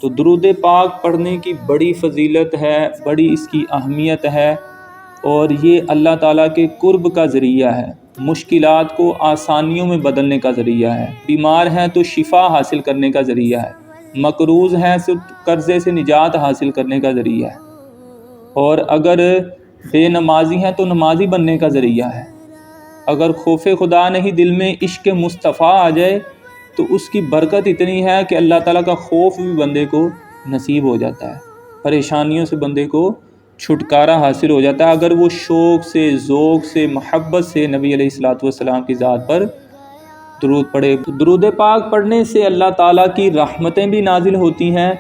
تو درود پاک پڑھنے کی بڑی فضیلت ہے، بڑی اس کی اہمیت ہے، اور یہ اللہ تعالیٰ کے قرب کا ذریعہ ہے، مشکلات کو آسانیوں میں بدلنے کا ذریعہ ہے، بیمار ہیں تو شفا حاصل کرنے کا ذریعہ ہے، مقروض ہیں تو قرضے سے نجات حاصل کرنے کا ذریعہ ہے، اور اگر بے نمازی ہیں تو نمازی بننے کا ذریعہ ہے۔ اگر خوف خدا نہیں دل میں عشق مصطفیٰ آ جائے تو اس کی برکت اتنی ہے کہ اللہ تعالیٰ کا خوف بھی بندے کو نصیب ہو جاتا ہے، پریشانیوں سے بندے کو چھٹکارا حاصل ہو جاتا ہے اگر وہ شوق سے، ذوق سے، محبت سے نبی علیہ الصلوۃ والسلام کی ذات پر درود پڑھے۔ درود پاک پڑھنے سے اللہ تعالیٰ کی رحمتیں بھی نازل ہوتی ہیں،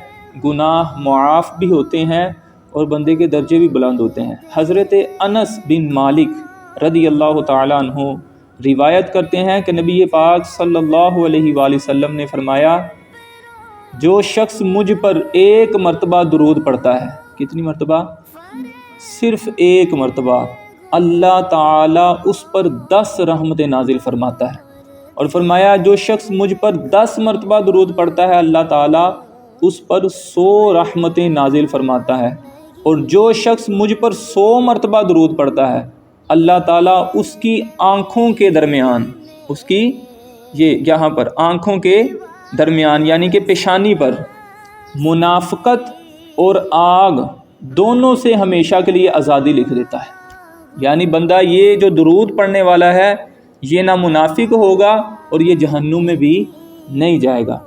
گناہ معاف بھی ہوتے ہیں، اور بندے کے درجے بھی بلند ہوتے ہیں۔ حضرت انس بن مالک رضی اللہ تعالیٰ عنہ روایت کرتے ہیں کہ نبی پاک صلی اللہ علیہ وآلہ وسلم نے فرمایا، جو شخص مجھ پر ایک مرتبہ درود پڑھتا ہے، کتنی مرتبہ؟ صرف ایک مرتبہ، اللہ تعالیٰ اس پر 10 رحمتیں نازل فرماتا ہے، اور فرمایا جو شخص مجھ پر 10 مرتبہ درود پڑھتا ہے اللہ تعالیٰ اس پر 100 رحمتیں نازل فرماتا ہے، اور جو شخص مجھ پر 100 مرتبہ درود پڑھتا ہے اللہ تعالیٰ اس کی آنکھوں کے درمیان، اس کی یہاں پر آنکھوں کے درمیان یعنی کہ پیشانی پر منافقت اور آگ دونوں سے ہمیشہ کے لیے آزادی لکھ دیتا ہے۔ یعنی بندہ یہ جو درود پڑھنے والا ہے یہ نہ منافق ہوگا اور یہ جہنم میں بھی نہیں جائے گا،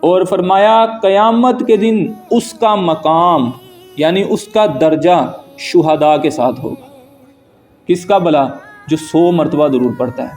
اور فرمایا قیامت کے دن اس کا مقام یعنی اس کا درجہ شہداء کے ساتھ ہوگا۔ کس کا بھلا؟ جو 100 مرتبہ درود پڑھتا ہے۔